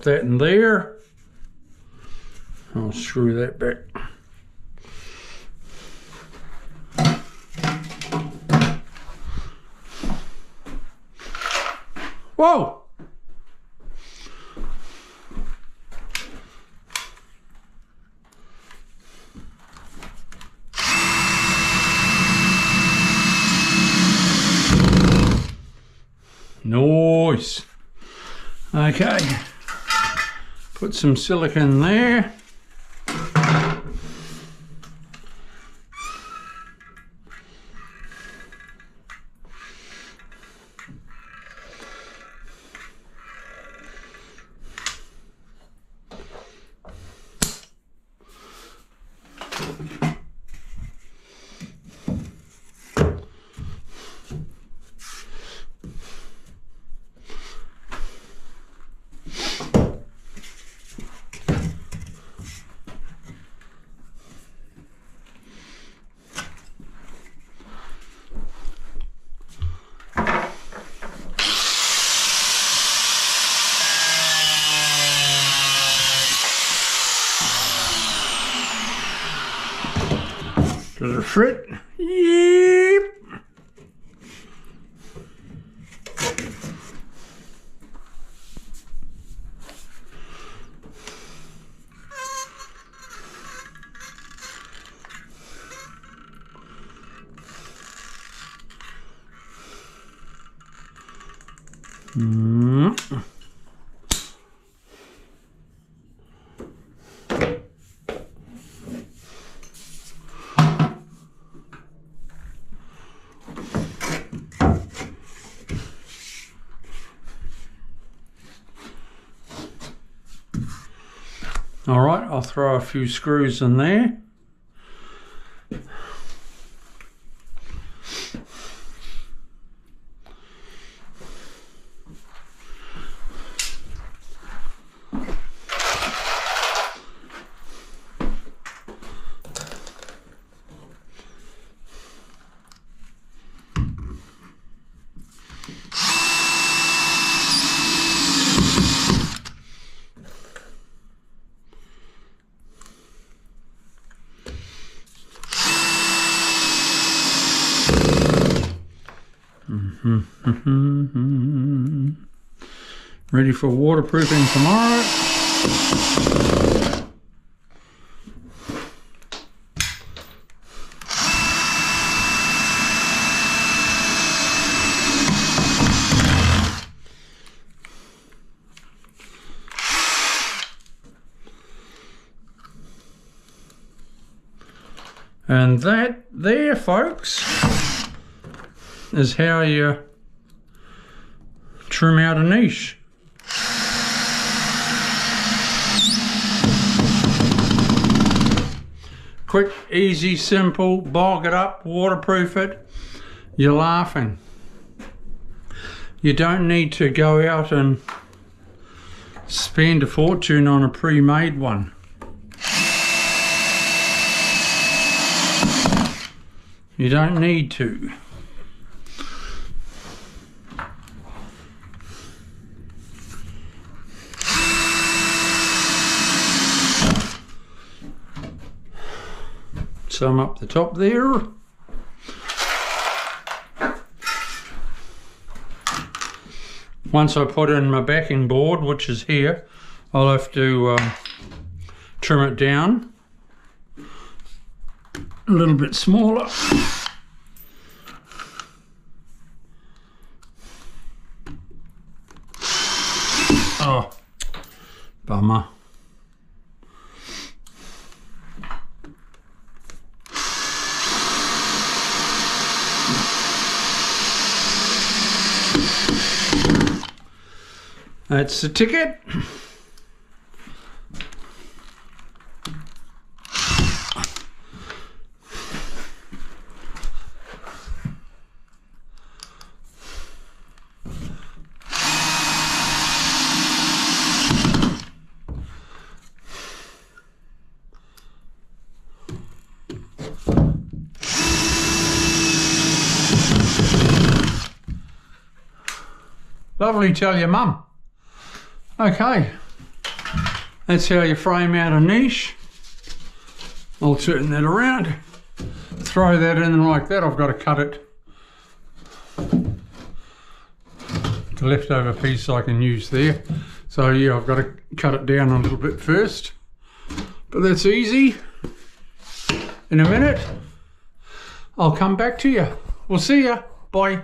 pop that in there. I'll screw that back. Whoa! Nice. Okay. Put some silicone there. Does it fit? Yep. All right, I'll throw a few screws in there. Ready for waterproofing tomorrow. And that there, folks, is how you trim out a niche. Quick, easy, simple, bog it up, waterproof it, you're laughing. You don't need to go out and spend a fortune on a pre-made one. You don't need to. Some up the top there. Once I put in my backing board, which is here, I'll have to trim it down a little bit smaller. Oh, bummer. That's the ticket. Lovely, tell your mum. Okay, That's how you frame out a niche. I'll turn that around, throw that in like that. I've got to cut it, the leftover piece I can use there. So yeah, I've got to cut it down a little bit first, but that's easy. In a minute, I'll come back to you. We'll see ya. Bye.